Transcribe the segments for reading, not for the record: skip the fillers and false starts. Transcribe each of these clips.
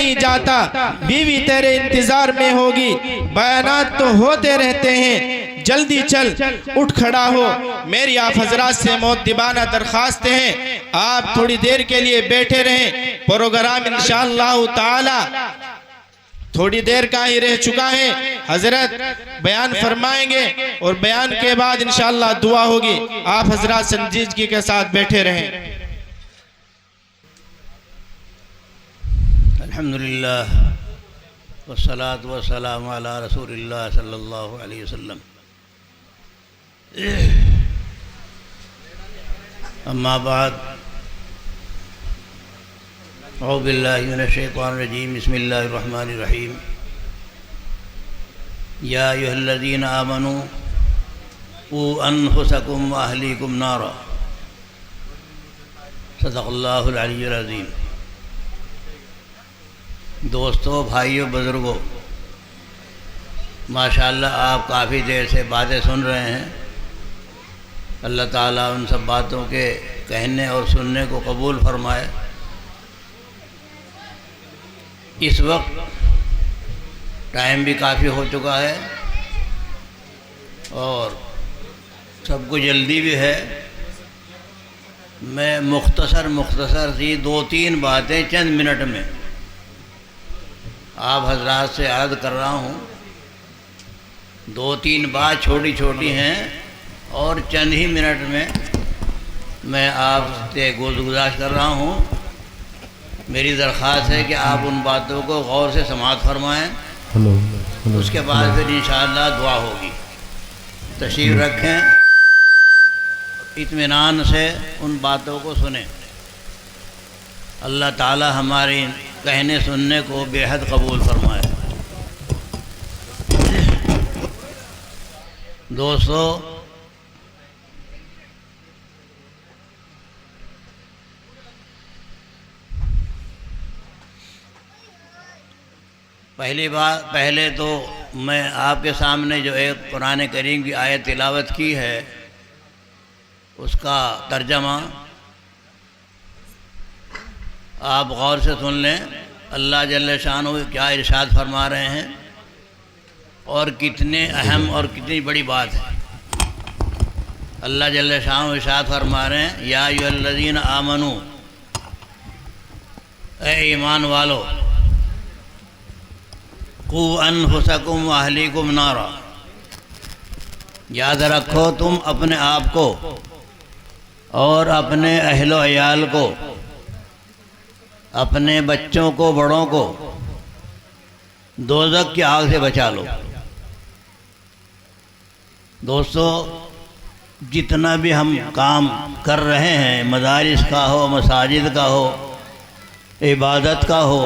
نہیں جاتا، بیوی تیرے انتظار میں ہوگی، بیانات تو ہوتے رہتے ہیں، جلدی چل اٹھ کھڑا ہو۔ میری آپ حضرات سے مؤدبانہ درخواستیں ہیں، آپ تھوڑی دیر کے لیے بیٹھے رہیں، پروگرام انشاءاللہ تعالی تھوڑی دیر کا ہی رہ چکا ہے، حضرت بیان فرمائیں گے اور بیان کے بعد انشاءاللہ دعا ہوگی، آپ حضرات سنجیدگی کے ساتھ بیٹھے رہیں۔ الحمدللہ والصلاة والسلام علی رسول اللہ صلی اللہ علیہ وسلم۔ اما بعد، اعوذ باللہ من الشیطان الرجیم، بسم اللہ الرحمن الرحیم۔ یا ایھا الذین آمنوا قوا انفسکم واہلیکم نارا، صدق اللہ العلی العظیم۔ دوستو، بھائیو، بزرگو، ماشاءاللہ آپ کافی دیر سے باتیں سن رہے ہیں۔ اللہ تعالیٰ ان سب باتوں کے کہنے اور سننے کو قبول فرمائے۔ اس وقت ٹائم بھی کافی ہو چکا ہے اور سب کو جلدی بھی ہے۔ میں مختصر سی 2-3 باتیں چند منٹ میں آپ حضرات سے عرض کر رہا ہوں۔ 2-3 بات چھوٹی چھوٹی ہیں اور چند ہی منٹ میں آپ سے گزارش کر رہا ہوں۔ میری درخواست ہے کہ آپ ان باتوں کو غور سے سماعت فرمائیں، اس کے بعد پھر انشاءاللہ دعا ہوگی۔ تشریف رکھیں، اطمینان سے ان باتوں کو سنیں۔ اللہ تعالی ہمارے کہنے سننے کو بے حد قبول فرمائے۔ دوستو، پہلے تو میں آپ کے سامنے جو ایک قرآن کریم کی آیت تلاوت کی ہے، اس کا ترجمہ آپ غور سے سن لیں۔ اللہ جل شانہ کیا ارشاد فرما رہے ہیں اور کتنے اہم اور کتنی بڑی بات ہے۔ اللہ جل شانہ ارشاد فرما رہے ہیں، یا ایھا الذین آمنو، اے ایمان والو، قوا انفسکم واہلیکم نارا، یاد رکھو تم اپنے آپ کو اور اپنے اہل و عیال کو، اپنے بچوں کو، بڑوں کو دوزخ کی آگ سے بچا لو۔ دوستو، جتنا بھی ہم کام کر رہے ہیں، مدارس کا ہو، مساجد کا ہو، عبادت کا ہو،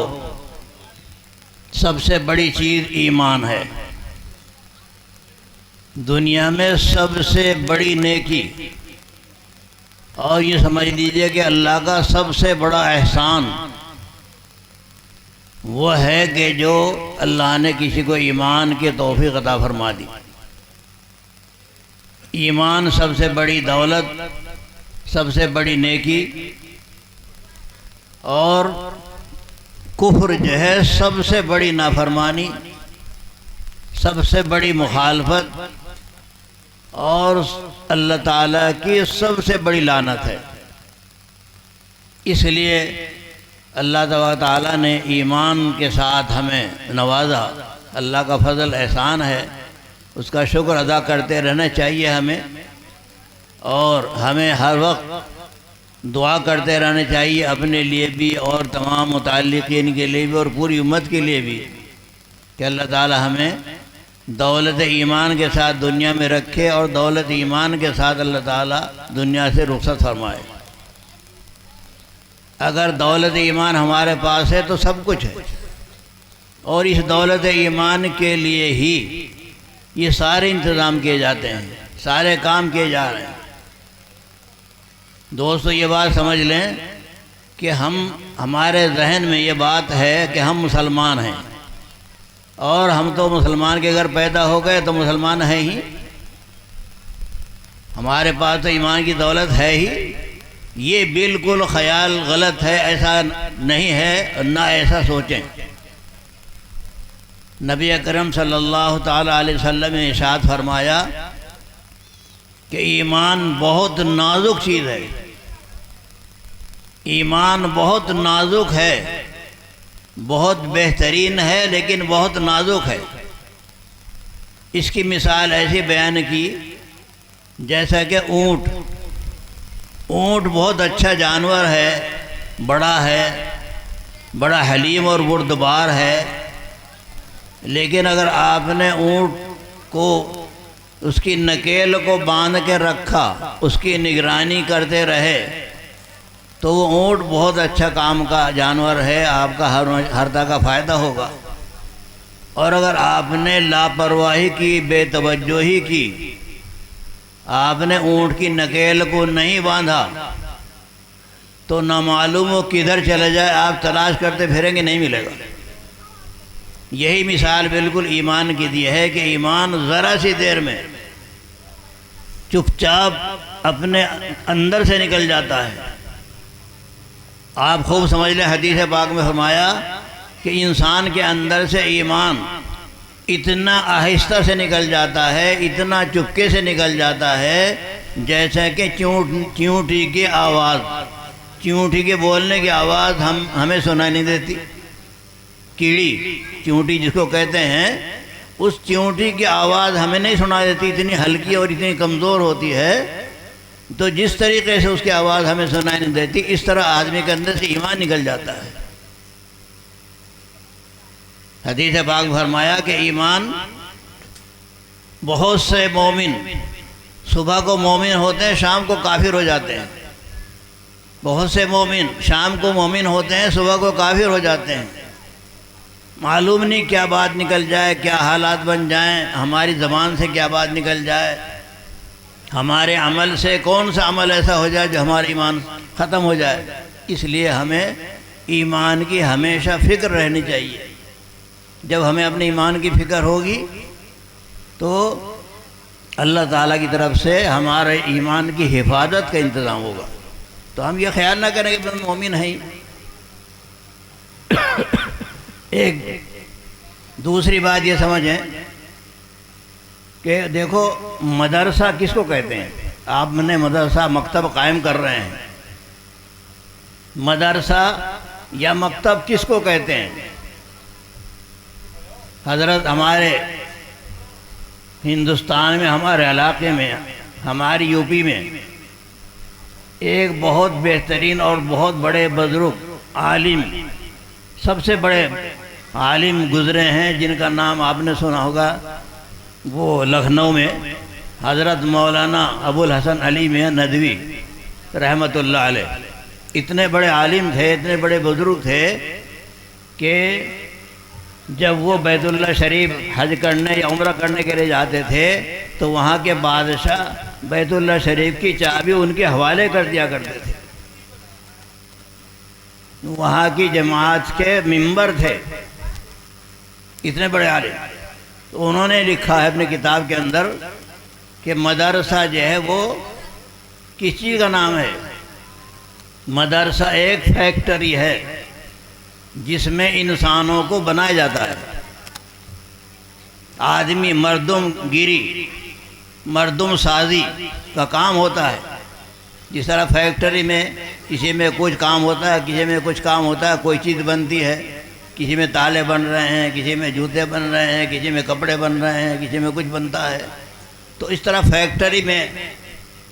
سب سے بڑی چیز ایمان ہے۔ دنیا میں سب سے بڑی نیکی، اور یہ سمجھ لیجئے کہ اللہ کا سب سے بڑا احسان وہ ہے کہ جو اللہ نے کسی کو ایمان کی توفیق عطا فرما دی۔ ایمان سب سے بڑی دولت، سب سے بڑی نیکی، اور کفر جو ہے سب سے بڑی نافرمانی، سب سے بڑی مخالفت، اور اللہ تعالیٰ کی سب سے بڑی لعنت ہے۔ اس لیے اللہ تعالیٰ نے ایمان کے ساتھ ہمیں نوازا، اللہ کا فضل احسان ہے، اس کا شکر ادا کرتے رہنا چاہیے ہمیں، اور ہمیں ہر وقت دعا کرتے رہنا چاہیے اپنے لیے بھی اور تمام متعلقین کے لیے بھی اور پوری امت کے لیے بھی، کہ اللہ تعالیٰ ہمیں دولت ایمان کے ساتھ دنیا میں رکھے اور دولت ایمان کے ساتھ اللہ تعالیٰ دنیا سے رخصت فرمائے۔ اگر دولت ایمان ہمارے پاس ہے تو سب کچھ ہے، اور اس دولت ایمان کے لیے ہی یہ سارے انتظام کیے جاتے ہیں، سارے کام کیے جا رہے ہیں۔ دوستو، یہ بات سمجھ لیں کہ ہمارے ذہن میں یہ بات ہے کہ ہم مسلمان ہیں، اور ہم تو مسلمان کے گھر پیدا ہو گئے تو مسلمان ہیں ہی، ہمارے پاس تو ایمان کی دولت ہے ہی۔ یہ بالکل خیال غلط ہے، ایسا نہیں ہے، نہ ایسا سوچیں۔ نبی اکرم صلی اللہ تعالیٰ علیہ وسلم نے ارشاد فرمایا کہ ایمان بہت نازک چیز ہے، ایمان بہت نازک ہے، بہت بہترین ہے لیکن بہت نازک ہے۔ اس کی مثال ایسی بیان کی جیسا کہ اونٹ بہت اچھا جانور ہے، بڑا حلیم اور بردبار ہے، لیکن اگر آپ نے اونٹ کو اس کی نکیل کو باندھ کے رکھا، اس کی نگرانی کرتے رہے تو وہ اونٹ بہت اچھا کام کا جانور ہے، آپ کا ہر طرح کا فائدہ ہوگا۔ اور اگر آپ نے لاپرواہی کی، بے توجہی کی، آپ نے اونٹ کی نکیل کو نہیں باندھا تو نہ معلوم وہ کدھر چلے جائے، آپ تلاش کرتے پھریں گے نہیں ملے گا۔ یہی مثال بالکل ایمان کی دی ہے کہ ایمان ذرا سی دیر میں چپ چاپ اپنے اندر سے نکل جاتا ہے۔ آپ خوب سمجھ لیں، حدیث پاک میں فرمایا کہ انسان کے اندر سے ایمان اتنا آہستہ سے نکل جاتا ہے، اتنا چپکے سے نکل جاتا ہے جیسا کہ چیونٹی کی آواز، چیونٹی کے بولنے کی آواز ہمیں سنائی نہیں دیتی۔ کیڑی چیونٹی جس کو کہتے ہیں، اس چیونٹی کی آواز ہمیں نہیں سنائی دیتی، اتنی ہلکی اور اتنی کمزور ہوتی ہے۔ تو جس طریقے سے اس کی آواز ہمیں سنائی نہیں دیتی، اس طرح آدمی کے اندر سے ایمان نکل جاتا ہے۔ حدیث پاک فرمایا کہ ایمان، بہت سے مومن صبح کو مومن ہوتے ہیں، شام کو کافر ہو جاتے ہیں۔ بہت سے مومن شام کو مومن ہوتے ہیں، صبح کو کافر ہو جاتے ہیں۔ معلوم نہیں کیا بات نکل جائے، کیا حالات بن جائیں، ہماری زبان سے کیا بات نکل جائے، ہمارے عمل سے کون سا عمل ایسا ہو جائے جو ہمارا ایمان ختم ہو جائے۔ اس لیے ہمیں ایمان کی ہمیشہ فکر رہنی چاہیے۔ جب ہمیں اپنے ایمان کی فکر ہوگی تو اللہ تعالیٰ کی طرف سے ہمارے ایمان کی حفاظت کا انتظام ہوگا۔ تو ہم یہ خیال نہ کریں کہ ہم مومن ہیں۔ ایک دوسری بات یہ سمجھیں کہ دیکھو، مدرسہ کس کو کہتے ہیں؟ آپ نے مدرسہ مکتب قائم کر رہے ہیں، مدرسہ یا مکتب کس کو کہتے ہیں؟ حضرت ہمارے ہندوستان میں، ہمارے علاقے میں، ہماری یو پی میں ایک بہت بہترین اور بہت بڑے بزرگ عالم، سب سے بڑے عالم گزرے ہیں جن کا نام آپ نے سنا ہوگا۔ وہ لکھنؤ میں حضرت مولانا ابو الحسن علی میاں ندوی رحمۃ اللہ علیہ، اتنے بڑے عالم تھے، اتنے بڑے بزرگ تھے کہ جب وہ بیت اللہ شریف حج کرنے یا عمرہ کرنے کے لیے جاتے تھے تو وہاں کے بادشاہ بیت اللہ شریف کی چابی ان کے حوالے کر دیا کرتے تھے۔ وہاں کی جماعت کے ممبر تھے، اتنے بڑے عالم۔ تو انہوں نے لکھا ہے اپنی کتاب کے اندر کہ مدرسہ جو ہے وہ کس چیز کا نام ہے؟ مدرسہ ایک فیکٹری ہے جس میں انسانوں کو بنایا جاتا ہے۔ آدمی مردم گیری، مردم سازی کا کام ہوتا ہے۔ جس طرح فیکٹری میں کسی میں کچھ کام ہوتا ہے، کسی میں کچھ کام ہوتا ہے، کوئی چیز بنتی ہے، کسی میں تالے بن رہے ہیں، کسی میں جوتے بن رہے ہیں، کسی میں کپڑے بن رہے ہیں، کسی میں کچھ بنتا ہے۔ تو اس طرح فیکٹری میں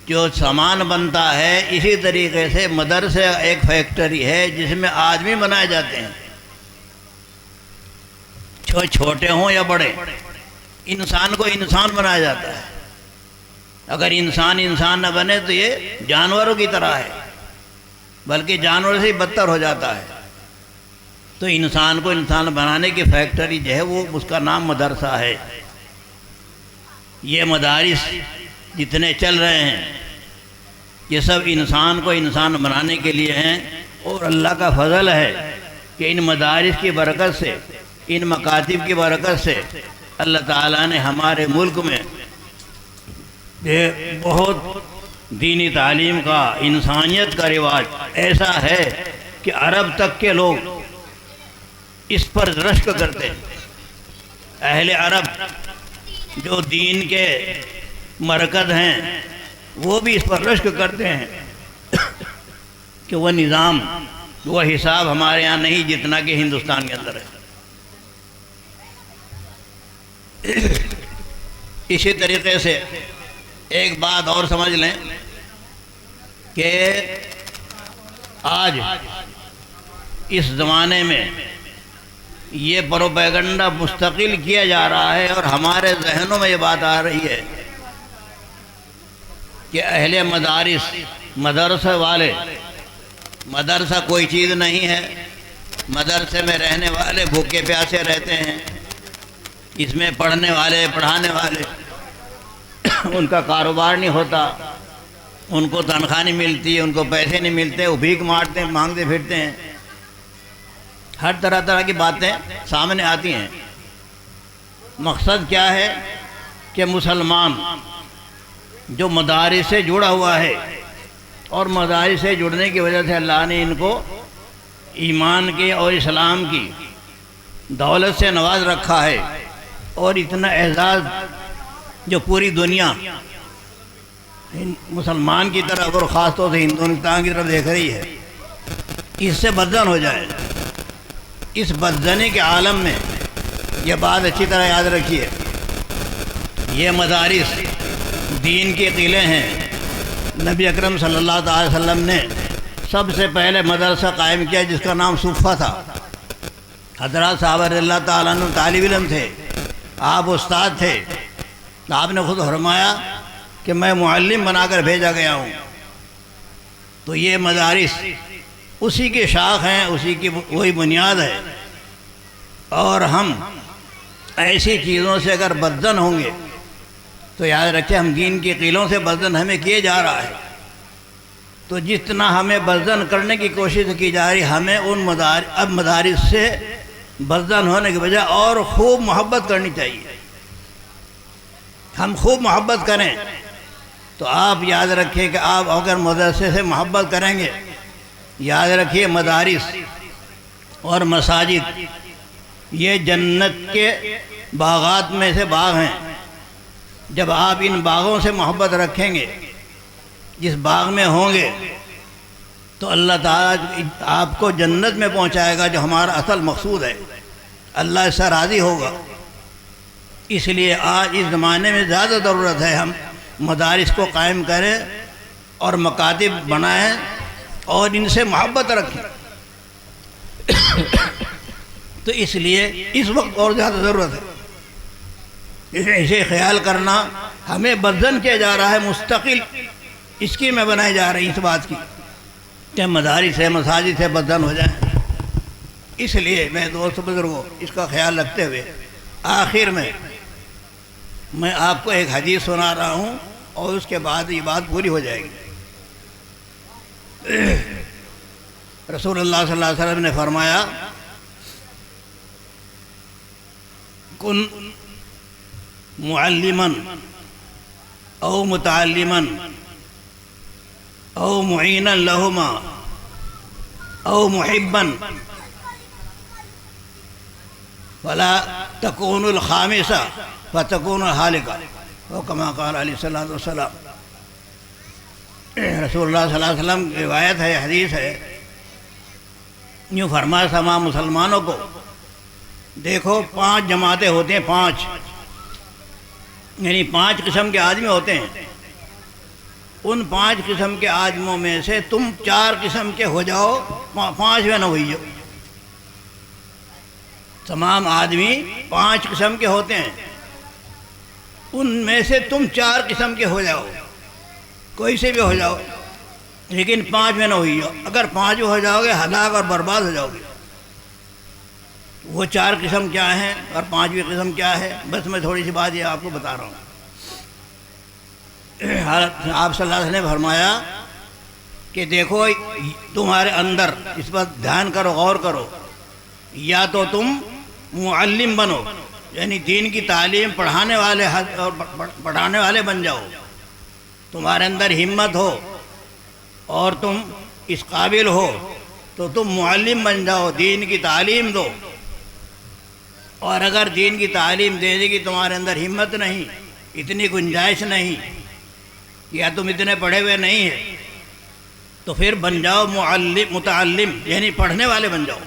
جو سامان بنتا ہے، اسی طریقے سے مدرسہ ایک فیکٹری ہے جس میں آدمی بنائے جاتے ہیں، چھوٹے ہوں یا بڑے، انسان کو انسان بنایا جاتا ہے۔ اگر انسان انسان نہ بنے تو یہ جانوروں کی طرح ہے، بلکہ جانوروں سے ہی بدتر ہو جاتا ہے۔ تو انسان کو انسان بنانے کی فیکٹری جو ہے وہ اس کا نام مدرسہ ہے۔ یہ مدارس جتنے چل رہے ہیں یہ سب انسان کو انسان بنانے کے لیے ہیں، اور اللہ کا فضل ہے کہ ان مدارس کی برکت سے، ان مکاتب کی برکت سے اللہ تعالیٰ نے ہمارے ملک میں بہت دینی تعلیم کا، انسانیت کا رواج ایسا ہے کہ عرب تک کے لوگ اس پر رشک کرتے ہیں۔ اہل عرب جو دین کے مرکز ہیں وہ بھی اس پر رشک کرتے ہیں کہ وہ نظام، وہ حساب ہمارے یہاں نہیں جتنا کہ ہندوستان کے اندر ہے۔ اسی طریقے سے ایک بات اور سمجھ لیں کہ آج اس زمانے میں یہ پروپیگنڈا مستقل کیا جا رہا ہے اور ہمارے ذہنوں میں یہ بات آ رہی ہے کہ اہل مدارس، مدرسہ والے، مدرسہ کوئی چیز نہیں ہے، مدرسے میں رہنے والے بھوکے پیاسے رہتے ہیں، اس میں پڑھنے والے، پڑھانے والے ان کا کاروبار نہیں ہوتا، ان کو تنخواہ نہیں ملتی، ان کو پیسے نہیں ملتے، وہ بھیک مارتے ہیں، مانگتے پھرتے ہیں، ہر طرح طرح کی باتیں سامنے آتی ہیں۔ مقصد کیا ہے کہ مسلمان جو مدارس سے جڑا ہوا ہے اور مدارس سے جڑنے کی وجہ سے اللہ نے ان کو ایمان کی اور اسلام کی دولت سے نواز رکھا ہے، اور اتنا اعزاز جو پوری دنیا مسلمان کی طرف اور خاص طور سے ہندوستان کی طرف دیکھ رہی ہے، اس سے بدزن ہو جائے۔ اس بدزنی کے عالم میں یہ بات اچھی طرح یاد رکھیے، یہ مدارس دین کے قلعے ہیں۔ نبی اکرم صلی اللہ تعالی وسلم نے سب سے پہلے مدرسہ قائم کیا جس کا نام صفہ تھا۔ حضرات صحابہ رضی اللہ تعالیٰ عنہ طالب علم تھے، آپ استاد تھے، آپ نے خود فرمایا کہ میں معلم بنا کر بھیجا گیا ہوں۔ تو یہ مدارس اسی کی شاخ ہیں، اسی کی وہی بنیاد ہے، اور ہم ایسی چیزوں سے اگر بدزن ہوں گے تو یاد رکھیں ہم دین کے قلعوں سے بدزن ہمیں کیے جا رہا ہے۔ تو جتنا ہمیں بدزن کرنے کی کوشش کی جا رہی، ہمیں ان مدارس سے بدزن ہونے کی بجائے اور خوب محبت کرنی چاہیے۔ ہم خوب محبت کریں تو آپ یاد رکھیں کہ آپ اگر مدرسے سے محبت کریں گے، یاد رکھیے مدارس اور مساجد یہ جنت کے باغات میں سے باغ ہیں۔ جب آپ ان باغوں سے محبت رکھیں گے، جس باغ میں ہوں گے، تو اللہ تعالیٰ آپ کو جنت میں پہنچائے گا، جو ہمارا اصل مقصود ہے۔ اللہ اس سے راضی ہوگا۔ اس لیے آج اس زمانے میں زیادہ ضرورت ہے ہم مدارس کو قائم کریں اور مکاتب بنائیں اور ان سے محبت رکھیں۔ تو اس لیے اس وقت اور زیادہ ضرورت ہے اسے خیال کرنا۔ ہمیں بدزن کیا جا رہا ہے، مستقل اسکیمیں بنائی جا رہی ہیں اس بات کی کہ مدارس سے، مساجد سے بدزن ہو جائیں۔ اس لیے میں دوست بزرگوں اس کا خیال رکھتے ہوئے آخر میں آپ کو ایک حدیث سنا رہا ہوں اور اس کے بعد یہ بات پوری ہو جائے گی۔ رسول اللہ صلی اللہ علیہ وسلم نے فرمایا، کن معلماً او متعلماً او معینا لہما او محباً فلا تکون الخامسہ فتکون الحالقہ، وہ کما قال علیہ الصلوۃ والسلام۔ رسول اللہ صلی اللہ علیہ وسلم کی روایت ہے، حدیث ہے، یوں فرمایا تمام مسلمانوں کو، دیکھو 5 جماعتیں ہوتے ہیں، 5 یعنی 5 قسم کے آدمی ہوتے ہیں۔ ان 5 قسم کے آدمیوں میں سے تم 4 قسم کے ہو جاؤ، 5ویں نہ ہوئی جاؤ۔ تمام آدمی 5 قسم کے ہوتے ہیں، ان میں سے تم 4 قسم کے ہو جاؤ، کوئی سے بھی ہو جاؤ، لیکن 5ویں نہ ہوئی جاؤ۔ اگر 5 ہو جاؤ گے ہلاک اور برباد ہو جاؤ گے۔ وہ 4 قسم کیا ہیں اور 5ویں قسم کیا ہے، بس میں تھوڑی سی بات یہ آپ کو بتا رہا ہوں۔ آپ صلی اللہ علیہ وسلم نے فرمایا کہ دیکھو تمہارے اندر، اس پر دھیان کرو، غور کرو، یا تو تم معلم بنو، یعنی دین کی تعلیم پڑھانے والے اور پڑھانے والے بن جاؤ، تمہارے اندر ہمت ہو اور تم اس قابل ہو تو تم معلم بن جاؤ، دین کی تعلیم دو۔ اور اگر دین کی تعلیم دینے کی تمہارے اندر ہمت نہیں، اتنی گنجائش نہیں، یا تم اتنے پڑھے ہوئے نہیں ہیں، تو پھر بن جاؤ متعلم، یعنی پڑھنے والے بن جاؤ۔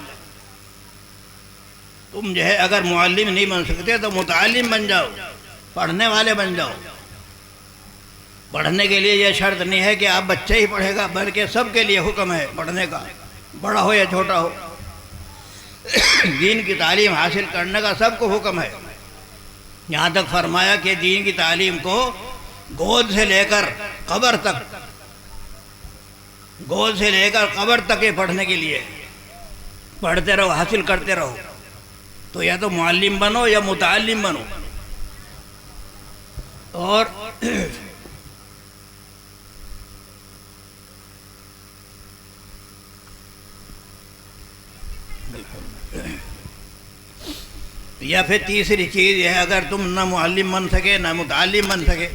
تم جو ہے اگر معلم نہیں بن سکتے تو متعلم بن جاؤ، پڑھنے والے بن جاؤ۔ پڑھنے کے لیے یہ شرط نہیں ہے کہ آپ بچے ہی پڑھے گا، بلکہ سب کے لیے حکم ہے پڑھنے کا، بڑا ہو یا چھوٹا ہو۔ دین کی تعلیم حاصل کرنے کا سب کو حکم ہے۔ یہاں تک فرمایا کہ دین کی تعلیم کو گود سے لے کر قبر تک، گود سے لے کر قبر تک یہ پڑھنے کے لیے، پڑھتے رہو، حاصل کرتے رہو۔ تو یا تو معلم بنو یا متعلم بنو۔ اور یا پھر تیسری چیز یہ ہے، اگر تم نہ معلم بن سکے نہ متعلم بن سکے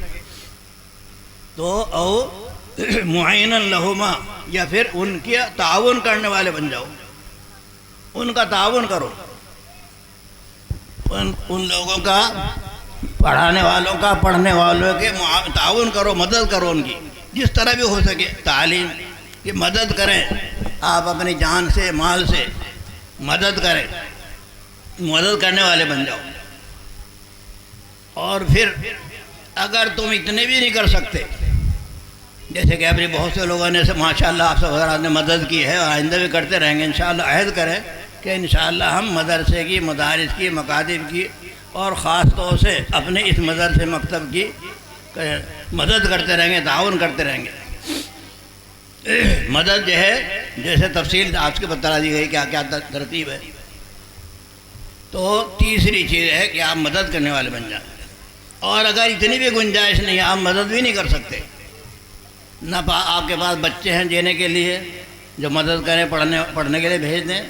تو او معینا لہما، یا پھر ان کی تعاون کرنے والے بن جاؤ، ان کا تعاون کرو، ان لوگوں کا، پڑھانے والوں کا، پڑھنے والوں کے تعاون کرو، مدد کرو ان کی جس طرح بھی ہو سکے۔ تعلیم کی مدد کریں، آپ اپنی جان سے، مال سے مدد کریں، مدد کرنے والے بن جاؤ۔ اور پھر اگر تم اتنے بھی نہیں کر سکتے، جیسے کہ ابھی بہت سے لوگوں نے ماشاءاللہ آپ سب حضرات نے مدد کی ہے اور آئندہ بھی کرتے رہیں گے انشاءاللہ، عہد کریں کہ انشاءاللہ ہم مدرسے کی، مدارس کی، مکاتب کی اور خاص طور سے اپنے اس مدرسے مکتب کی مدد کرتے رہیں گے، تعاون کرتے رہیں گے۔ مدد جو ہے جیسے تفصیل آپ کے بتا دی گئی کیا کیا ترتیب ہے، تو تیسری چیز ہے کہ آپ مدد کرنے والے بن جائیں۔ اور اگر اتنی بھی گنجائش نہیں ہے، آپ مدد بھی نہیں کر سکتے، نہ آپ کے پاس بچے ہیں دینے کے لیے جو مدد کریں، پڑھنے کے لیے بھیج دیں،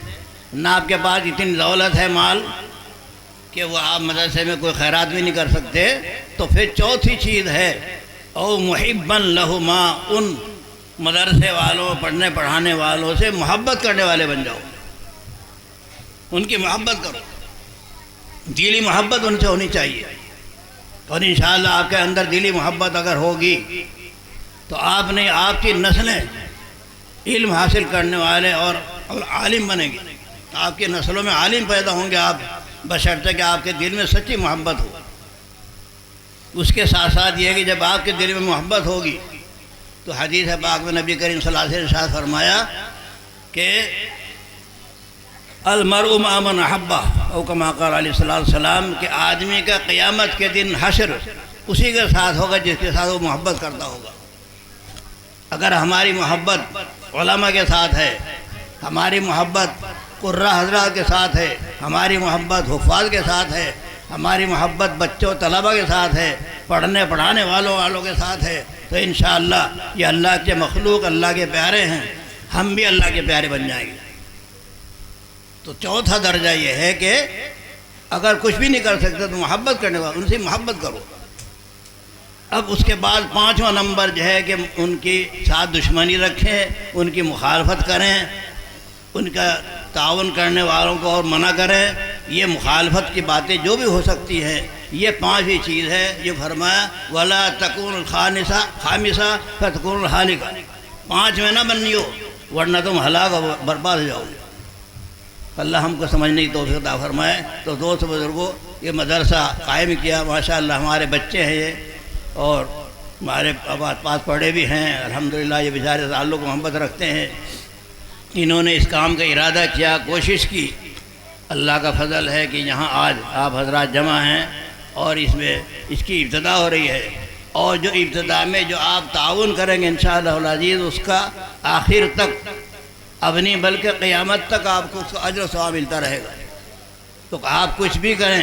نہ آپ کے پاس اتنی دولت ہے، مال، کہ وہ آپ مدرسے میں کوئی خیرات بھی نہیں کر سکتے، تو پھر چوتھی چیز ہے او محبا لہما، ان مدرسے والوں، پڑھنے پڑھانے والوں سے محبت کرنے والے بن جاؤ، ان کی محبت کرو، دلی محبت ان سے ہونی چاہیے۔ اور انشاءاللہ آپ کے اندر دلی محبت اگر ہوگی تو آپ نے، آپ کی نسلیں علم حاصل کرنے والے اور عالم بنیں گے، آپ کی نسلوں میں عالم پیدا ہوں گے آپ، بشرطے کہ آپ کے دل میں سچی محبت ہو۔ اس کے ساتھ ساتھ یہ کہ جب آپ کے دل میں محبت ہوگی تو حدیث پاک میں نبی کریم صلی اللہ علیہ وسلم نے ارشاد فرمایا کہ المرء مع من احبہ، او کما قال علیہ السلام، کہ آدمی کا قیامت کے دن حشر اسی کے ساتھ ہوگا جس کے ساتھ وہ محبت کرتا ہوگا۔ اگر ہماری محبت علماء کے ساتھ ہے، ہماری محبت قراء حضرات کے ساتھ ہے، ہماری محبت حفاظ کے ساتھ ہے، ہماری محبت بچوں طلباء کے ساتھ ہے، پڑھنے پڑھانے والوں کے ساتھ ہے، تو انشاءاللہ یہ اللہ کے مخلوق، اللہ کے پیارے ہیں، ہم بھی اللہ کے پیارے بن جائیں گے۔ تو چوتھا درجہ یہ ہے کہ اگر کچھ بھی نہیں کر سکتے تو محبت کرنے والے، ان سے محبت کرو۔ اب اس کے بعد پانچواں نمبر جو ہے کہ ان کی ساتھ دشمنی رکھیں، ان کی مخالفت کریں، ان کا تعاون کرنے والوں کو اور منع کریں۔ یہ مخالفت کی باتیں جو بھی ہو سکتی ہیں، یہ پانچویں چیز ہے۔ یہ فرمایا وَلَا تَكُونُ الْخَامِسَةَ فَتَكُونُ الْحَالِقَةَ، پانچ میں نہ بنیو ورنہ تم ہلاک و برباد ہو جاؤ گے۔ اللہ ہم کو سمجھنے کی توفیق عطا فرمائے۔ تو دوست بزرگوں، یہ مدرسہ قائم کیا، ماشاءاللہ ہمارے بچے ہیں یہ، اور ہمارے پاس پڑھے بھی ہیں الحمدللہ، یہ بیچارے تعلق محبت رکھتے ہیں۔ انہوں نے اس کام کا ارادہ کیا، کوشش کی، اللہ کا فضل ہے کہ یہاں آج آپ حضرات جمع ہیں اور اس میں اس کی ابتدا ہو رہی ہے، اور جو ابتدا میں جو آپ تعاون کریں گے انشاءاللہ العزیز، اس کا آخر تک، اب نہیں بلکہ قیامت تک آپ کو اس کا اجر و ثواب ملتا رہے گا۔ تو آپ کچھ بھی کریں،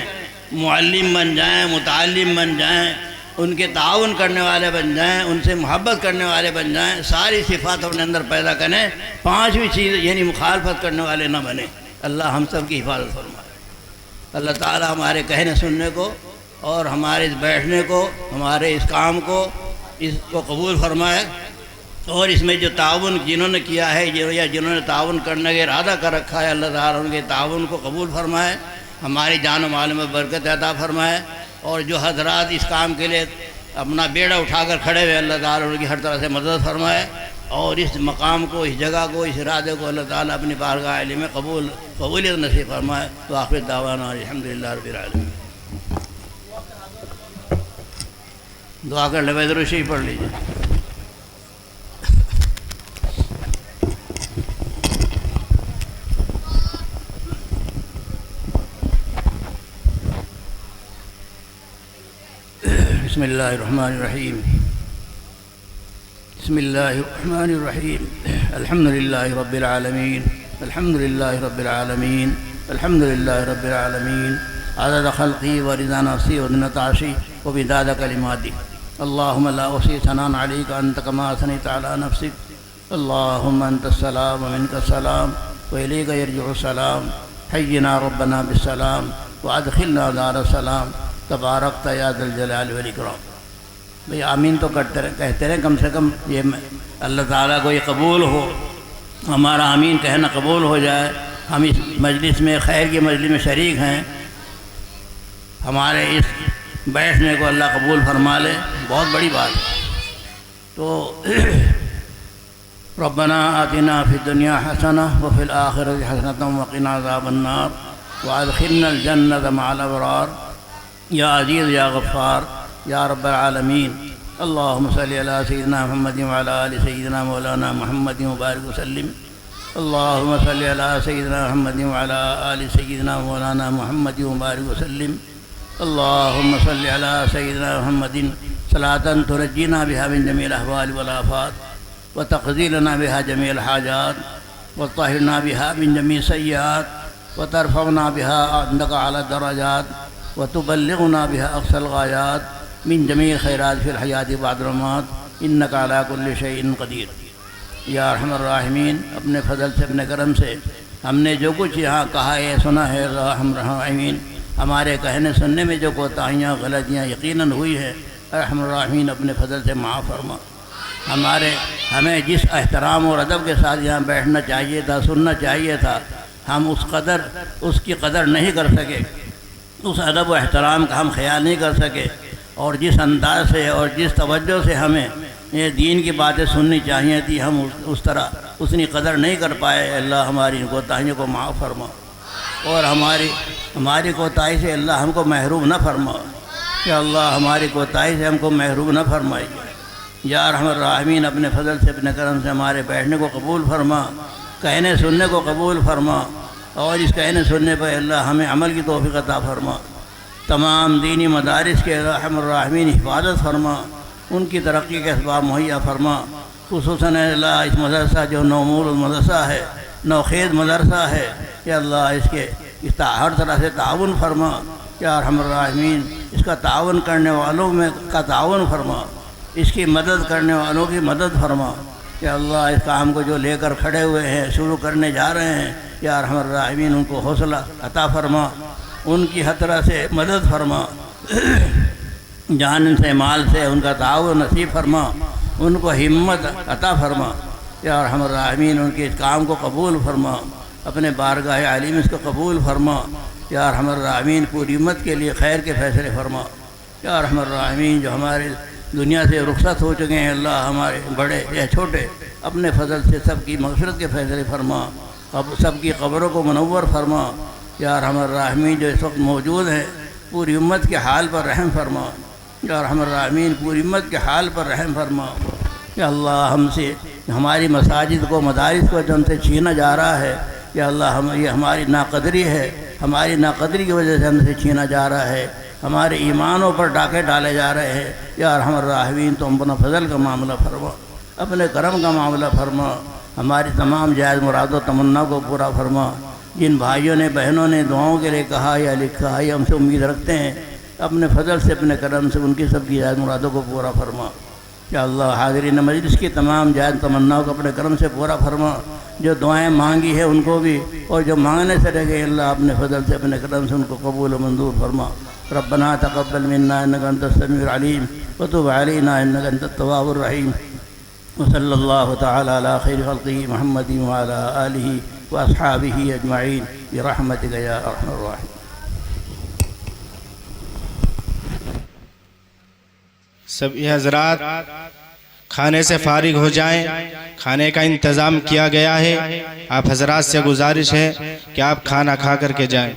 معلم بن جائیں، متعلم بن جائیں، ان کے تعاون کرنے والے بن جائیں، ان سے محبت کرنے والے بن جائیں، ساری صفات اپنے اندر پیدا کریں، پانچویں چیز یعنی مخالفت کرنے والے نہ بنیں۔ اللہ ہم سب کی حفاظت فرمائے۔ اللہ تعالی ہمارے کہنے سننے کو اور ہمارے اس بیٹھنے کو، ہمارے اس کام کو، اس کو قبول فرمائے، اور اس میں جو تعاون جنہوں نے کیا ہے یا جنہوں نے تعاون کرنے کا ارادہ کر رکھا ہے، اللہ تعالیٰ ان کے تعاون کو قبول فرمائے، ہماری جان و مال میں برکت عطا فرمائے، اور جو حضرات اس کام کے لیے اپنا بیڑا اٹھا کر کھڑے ہوئے اللہ تعالیٰ ان کی ہر طرح سے مدد فرمائے، اور اس مقام کو، اس جگہ کو، اس ارادے کو اللہ تعالیٰ اپنی بارگاہ علی میں قبولیت نصیب فرمائے۔ تو آخر دعوانا الحمدللہ رب العالمین۔ دعا کر لے، درود شریف پڑھ لیجیے۔ بسم اللہ الرحمن الرحیم، بسم اللہ الرحمن الرحیم، الحمدللہ رب العالمین، الحمدللہ رب العالمین، الحمدللہ رب العالمین، عدد خلقی ورضا نفسی وزنة عرشی ومداد کلماتی، اللہم لا احصی ثناء علیک انت کما اثنیت علی نفسک، اللہم انت السلام ومنک السلام والیک یرجع السلام، حینا ربنا بالسلام وادخلنا دار السلام، تبارکت یا ذا الجلال والاکرام۔ بھئی آمین تو کہتے رہیں، کم سے کم یہ اللہ تعالیٰ کو یہ قبول ہو، ہمارا آمین کہنا قبول ہو جائے۔ ہم اس مجلس میں، خیر کی مجلس میں شریک ہیں، ہمارے اس بیٹھنے کو اللہ قبول فرما لے، بہت بڑی بات ہے۔ تو ربنا آتنا فی الدنیا حسنہ وفی الآخرۃ حسنۃ وقنا عذاب النار وادخلنا الجنۃ مع الابرار یا عزیز یا غفار یا رب العالمین۔ اللہم صلی علی سیدنا محمد وعلی آل سیدنا مولانا محمد وبارک وسلم۔ اللہم صلی علی سیدنا محمد وعلی آل سیدنا مولانا محمد وبارک وسلم۔ اللہم صلی علی سیدنا محمد صلاۃ تنجینا بہا من جمیع الاحوال والآفات وتقضی لنا بہا جمیع الحاجات وتطہرنا بہا من جمیع السیئات وترفعنا بہا عندک اعلی الدرجات وتبلغنا بها أقصى الغايات من جميع الخيرات في الحياة بعد الممات إنك على كل شيء قدير۔ یا ارحم الراحمین، اپنے فضل سے، اپنے کرم سے ہم نے جو کچھ یہاں کہا ہے، سنا ہے، ارحم الراحمین، ہمارے کہنے سننے میں جو کوتاہیاں، غلطیاں یقیناً ہوئی ہے، ارحم الراحمین اپنے فضل سے معاف فرما۔ ہمیں جس احترام اور ادب کے ساتھ یہاں بیٹھنا چاہیے تھا، سننا چاہیے تھا، ہم اس کی قدر نہیں کر سکے، اس ادب و احترام کا ہم خیال نہیں کر سکے، اور جس انداز سے اور جس توجہ سے ہمیں یہ دین کی باتیں سننی چاہیے تھی، ہم اس طرح اتنی قدر نہیں کر پائے۔ اللہ ہماری کوتاہیوں کو معاف فرما، اور ہماری کوتاہی سے اللہ ہم کو محروم نہ فرما، کہ اللہ ہماری کوتاہی سے ہم کو محروم نہ فرمائے۔ یا ارحم الراحمین، اپنے فضل سے، اپنے کرم سے ہمارے بیٹھنے کو قبول فرما، کہنے سننے کو قبول فرما، اور اس کہنے سننے پر اللہ ہمیں عمل کی توفیق عطا فرما۔ تمام دینی مدارس کے ارحم الراحمین حفاظت فرما، ان کی ترقی کے اسباب مہیا فرما، خصوصاً اللہ اس مدرسہ جو نومول المدرسہ ہے، نوخیز مدرسہ ہے، یا اللہ اس کے ہر طرح سے تعاون فرما۔ یا ارحم الراحمین، اس کا تعاون کرنے والوں میں کا تعاون فرما، اس کی مدد کرنے والوں کی مدد فرما۔ کہ اللہ اس کام کو جو لے کر کھڑے ہوئے ہیں، شروع کرنے جا رہے ہیں، یا ارحم الراحمین ان کو حوصلہ عطا فرما، ان کی ہر طرح سے مدد فرما، جان سے، مال سے ان کا تعاون نصیب فرما، ان کو ہمت عطا فرما۔ یا ارحم الراحمین ان کے اس کام کو قبول فرما، اپنے بارگاہ علی میں اس کو قبول فرما۔ یا ارحم الراحمین پوری امت کے لیے خیر کے فیصلے فرما۔ یا ارحم الراحمین جو ہمارے دنیا سے رخصت ہو چکے ہیں، اللہ ہمارے بڑے یا چھوٹے، اپنے فضل سے سب کی مغفرت کے فیصلے فرما، سب کی قبروں کو منور فرما۔ یا ارحم الراحمین جو اس وقت موجود ہیں، پوری امت کے حال پر رحم فرما۔ یا ارحم الراحمین پوری امت کے حال پر رحم فرما۔ یا اللہ ہم سے، ہماری مساجد کو، مدارس کو جو ہم سے چھینا جا رہا ہے، یا اللہ یہ ہماری ناقدری ہے، ہماری ناقدری کی وجہ سے ہم سے چھینا جا رہا ہے، ہمارے ایمانوں پر ڈاکے ڈالے جا رہے ہیں۔ یا ارحم الراحمین تو اپنا فضل کا معاملہ فرما، اپنے کرم کا معاملہ فرما، ہماری تمام جائز مراد و تمنا کو پورا فرما۔ جن بھائیوں نے، بہنوں نے دعاؤں کے لیے کہا یا لکھا ہے، ہم سے امید رکھتے ہیں، اپنے فضل سے، اپنے کرم سے ان کی سب کی جائز مرادوں کو پورا فرما۔ یا اللہ حاضرین مجلس کی تمام جائز تمناؤں کو اپنے کرم سے پورا فرما، جو دعائیں مانگی ہے ان کو بھی، اور جو مانگنے سے رہ گئے اللہ اپنے فضل سے، اپنے کرم سے ان کو قبول و منظور فرما۔ ربنا تقبل منا انك انت السميع العليم وتب علينا انك انت التواب الرحيم، وصلى الله تعالى على خير خلقه محمد وعلى آله واصحابه اجمعين برحمتك يا ارحم الراحمين۔ سبھی حضرات کھانے سے فارغ ہو جائیں، کھانے کا انتظام کیا گیا ہے، آپ حضرات سے گزارش ہے کہ آپ کھانا کھا کر کے جائیں۔